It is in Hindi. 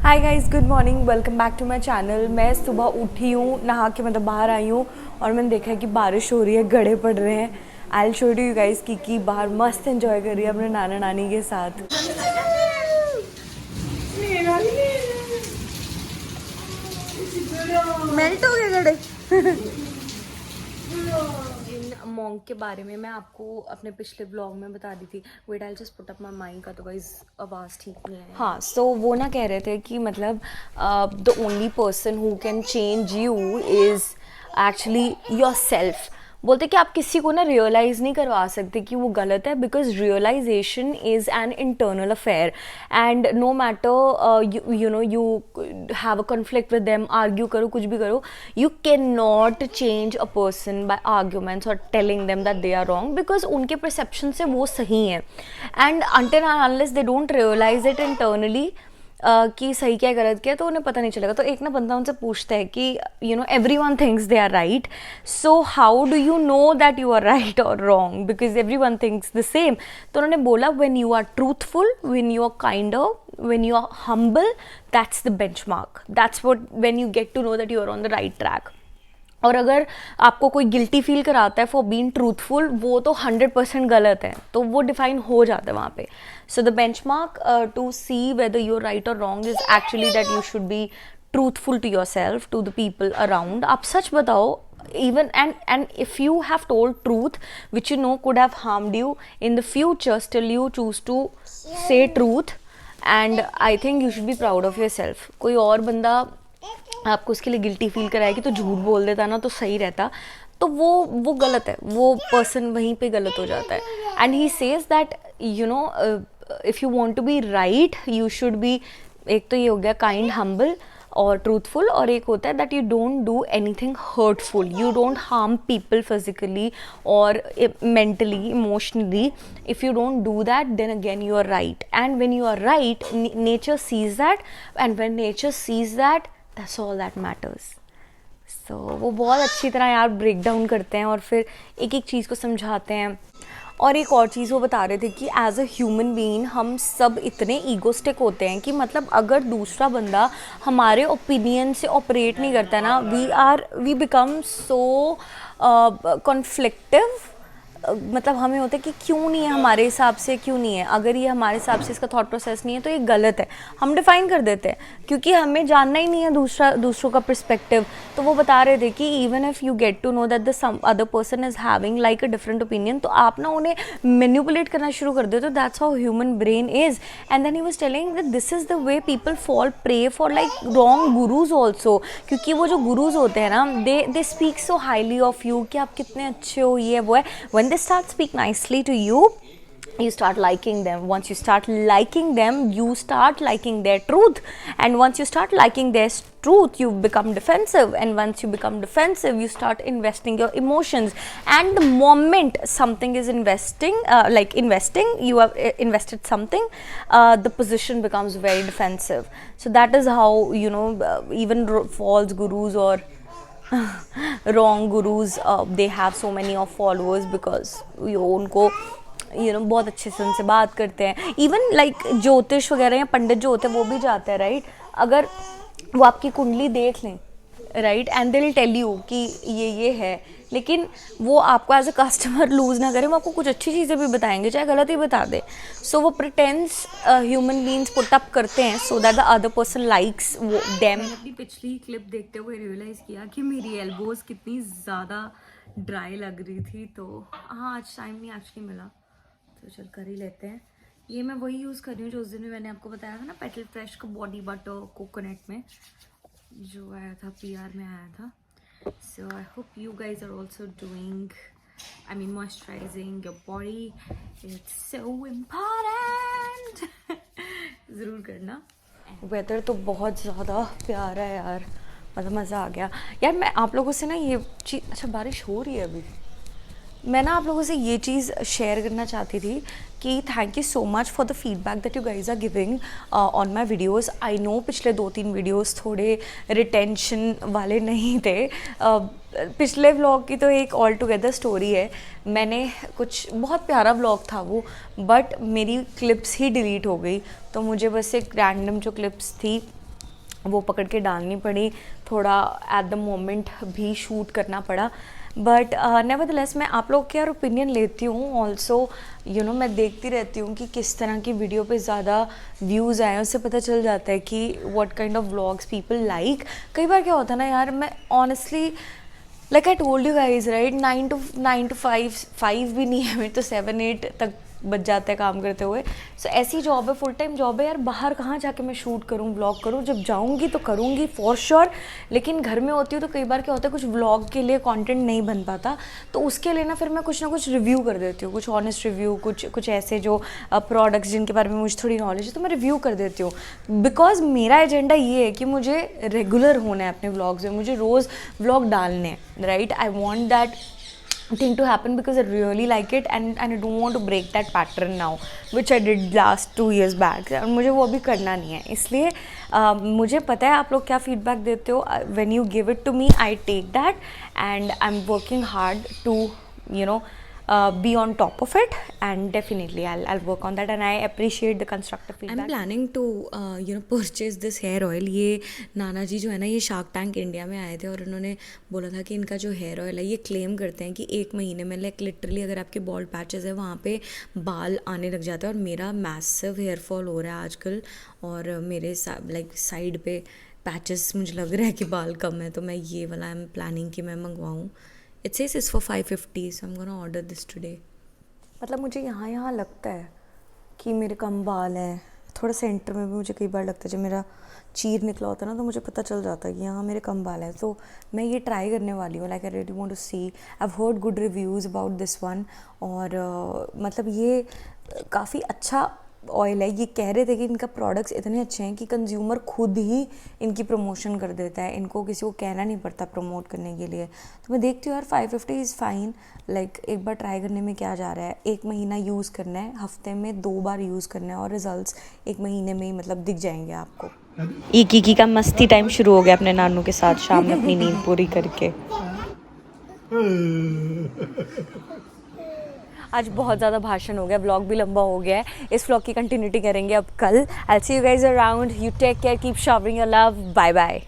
Hi guys, good morning, welcome back to my channel. मैं सुबह उठी हूँ, नहा के मतलब बाहर आई हूँ और मैंने देखा है कि बारिश हो रही है, गड़े पड़ रहे हैं। I will show you guys कि बाहर मस्त एंजॉय कर रही है अपने नाना नानी के साथ। मेल्ट हो गए गड़े। इन मॉन्क के बारे में मैं आपको अपने पिछले ब्लॉग में बता दी थी। Wait I just put up my mike, का तो गाइस आवाज़ ठीक नहीं है। हाँ, सो वो ना कह रहे थे कि मतलब the only person who can change you is actually your self. बोलते कि आप किसी को ना रियलाइज़ नहीं करवा सकते कि वो गलत है, because realisation is an internal affair and no matter you know you have a conflict with them, argue करो, कुछ भी करो, you can not change a person by arguments और telling them that they are wrong, because उनके परसेप्शन से वो सही है। And until unless they don't realise it internally कि सही क्या गलत क्या, तो उन्हें पता नहीं चलेगा। तो एक ना बंदा उनसे पूछता है कि every one thinks they are right, so how do you know that you are right और wrong, because every one thinks the same. तो उन्होंने बोला when you are truthful, when you are kinder, when you are humble, that's the benchmark, that's what when you get to know that you are on the right track. और अगर आपको कोई गिल्टी फील कराता है फॉर बीइंग ट्रूथफुल, वो तो 100% गलत है, तो वो डिफाइन हो जाता है वहाँ पे। So the benchmark to see whether you are right और wrong is actually that you should be truthful to your self, to the people around. आप सच बताओ, even and if you have told truth which you know could have harmed you in the future, still you choose to say truth, and I think you should be proud of yourself. कोई और बंदा आपको उसके लिए गिल्टी फील कराए कि तो झूठ बोल देता ना तो सही रहता, तो वो गलत है, वो पर्सन वहीं पे गलत हो जाता है। And he says that if you want to be right you should be, एक तो ये हो गया काइंड, हम्बल और ट्रूथफुल, और एक होता है that you don't do anything hurtful, you don't harm people physically और mentally, emotionally. If you don't do that, then again you are right, and when you are right, nature sees that, and when nature sees that, that's all that matters. So वो बहुत अच्छी तरह यार ब्रेक डाउन करते हैं और फिर एक एक चीज़ को समझाते हैं। और एक और चीज़ वो बता रहे थे कि एज अ ह्यूमन बीइंग हम सब इतने ईगोस्टिक होते हैं कि मतलब अगर दूसरा बंदा हमारे ओपिनियन से ऑपरेट नहीं करता ना, वी बिकम सो कॉन्फ्लिक्टिव। मतलब हमें होता है कि क्यों नहीं है हमारे हिसाब से, क्यों नहीं है, अगर ये हमारे हिसाब से इसका थॉट प्रोसेस नहीं है तो ये गलत है, हम डिफाइन कर देते हैं क्योंकि हमें जानना ही नहीं है दूसरों का पर्सपेक्टिव। तो वो बता रहे थे कि even if you get to know that the some other person is having like a different opinion, तो आप ना उन्हें मैनिपुलेट करना शुरू कर देते हो। That's how human brain is. And then he was telling that this is the way people fall prey for like wrong gurus also, क्योंकि वो जो गुरुज होते हैं ना, they speak so highly of you कि आप कितने अच्छे हो, ये वो है। When they start speak nicely to you, you start liking them. Once you start liking them, you start liking their truth, and once you start liking their truth, you become defensive, and once you become defensive, you start investing your emotions. And the moment something is investing, you have invested something, the position becomes very defensive. So that is how even false gurus or wrong gurus, they have so many of followers because उनको बहुत अच्छे से उनसे बात करते हैं। इवन लाइक ज्योतिष वगैरह या पंडित जो होते हैं वो भी जाते हैं, राइट? अगर वो आपकी कुंडली देख लें, right, and they will tell you कि ये है, लेकिन वो आपको एज अ कस्टमर लूज ना करें, वो आपको कुछ अच्छी चीज़ें भी बताएंगे चाहे गलत ही बता दे। सो वो pretence human beings put up करते हैं so that the other person likes them. मैंने अपनी पिछली क्लिप देखते हुए रियलाइज़ किया कि मेरी एल्बोज कितनी ज़्यादा ड्राई लग रही थी, तो हाँ आज टाइम नहीं एक्चुअली मिला, तो चल कर ही लेते हैं। ये मैं वही यूज़ कर रही हूँ जो उस दिन भी मैंने आपको बताया था ना, पेटल फ्रेश का बॉडी बटर कोकोनट में जो आया था, PR में आया था। So I hope you guys are also doing, moisturizing your body. It's so important. ज़रूर करना। वेदर तो बहुत ज़्यादा प्यारा है यार, मतलब मज़ा आ गया यार। मैं आप लोगों से ना ये चीज़, अच्छा बारिश हो रही है अभी, मैं ना आप लोगों से ये चीज़ शेयर करना चाहती थी कि thank you so much for the feedback that you guys are giving on my videos. I know पिछले 2-3 वीडियोज़ थोड़े रिटेंशन वाले नहीं थे। पिछले व्लॉग की तो एक ऑल टुगेदर स्टोरी है, मैंने कुछ बहुत प्यारा व्लॉग था वो, बट मेरी क्लिप्स ही डिलीट हो गई, तो मुझे बस एक रैंडम जो क्लिप्स थी वो पकड़ के डालनी पड़ी, थोड़ा एट द मोमेंट भी शूट करना पड़ा। बट नेवरदलेस मैं आप लोग के यार ओपिनियन लेती हूँ ऑल्सो, यू नो मैं देखती रहती हूँ कि किस तरह की वीडियो पे ज़्यादा व्यूज़ आए, उससे पता चल जाता है कि what kind of vlogs people like. कई बार क्या होता है ना यार, मैं honestly like I told you guys right, 9 to 5 भी नहीं है मेरे तो 7-8 तक बच जाता है काम करते हुए। सो ऐसी जॉब है, फुल टाइम जॉब है यार, बाहर कहाँ जाके मैं शूट करूँ, व्लॉग करूँ। जब जाऊँगी तो करूँगी फॉर श्योर, लेकिन घर में होती हूँ तो कई बार क्या होता है कुछ व्लॉग के लिए कंटेंट नहीं बन पाता, तो उसके लिए ना फिर मैं कुछ ना कुछ रिव्यू कर देती हूँ, कुछ ऑनेस्ट रिव्यू, कुछ ऐसे जो प्रोडक्ट्स जिनके बारे में मुझे थोड़ी नॉलेज है तो मैं रिव्यू कर देती हूँ। बिकॉज मेरा एजेंडा ये है कि मुझे रेगुलर होना है अपने व्लॉग्स में, मुझे रोज़ व्लॉग डालने हैं, right. I want that thing to happen because I really like it and I don't want to break that pattern now which I did last 2 years back, और मुझे वो अभी करना नहीं है। इसलिए मुझे पता है आप लोग क्या फीडबैक देते हो, when you give it to me I take that and I'm working hard to you know be on top of it and definitely I'll work on that and I appreciate the constructive feedback. I'm planning to purchase this hair oil। ये नाना जी जो है ना, ये शार्क टैंक इंडिया में आए थे और उन्होंने बोला था कि इनका जो हेयर ऑयल है ये क्लेम करते हैं कि 1 महीने में लाइक लिटरली अगर आपके बॉल्ड पैचेस है वहाँ पे बाल आने लग जाते हैं। और मेरा मैसिव हेयर फॉल हो रहा है आजकल और मेरे लाइक साइड पे पैचेस मुझे लग रहा है कि बाल कम है, तो मैं ये वाला आई एम प्लानिंग कि मैं मंगवाऊँ। It says it's for 550, so I'm gonna order this today। मतलब मुझे यहाँ लगता है कि मेरे कम बाल हैं, थोड़ा सेंटर में भी मुझे कई बार लगता है जब मेरा चीर निकला होता है ना तो मुझे पता चल जाता है कि यहाँ मेरे कम बाल हैं। तो मैं ये ट्राई करने वाली हूँ, like I really want to see, I have heard good reviews about this one. और मतलब ये काफ़ी अच्छा ऑयल है। ये कह रहे थे कि इनका प्रोडक्ट्स इतने अच्छे हैं कि कंज्यूमर खुद ही इनकी प्रमोशन कर देता है, इनको किसी को कहना नहीं पड़ता प्रमोट करने के लिए। तो मैं देखती हूँ यार 550 इज़ फाइन, लाइक एक बार ट्राई करने में क्या जा रहा है। 1 महीना यूज़ करना है, हफ्ते में 2 बार यूज़ करना है और रिजल्ट्स 1 महीने में ही मतलब दिख जाएंगे आपको। ईकी का मस्ती टाइम शुरू हो गया अपने नानू के साथ शाम में अपनी नींद पूरी करके। आज बहुत ज़्यादा भाषण हो गया, व्लॉग भी लंबा हो गया है। इस व्लॉग की कंटिन्यूटी करेंगे अब कल। I see you guys around, you take care, keep showering your love, bye bye.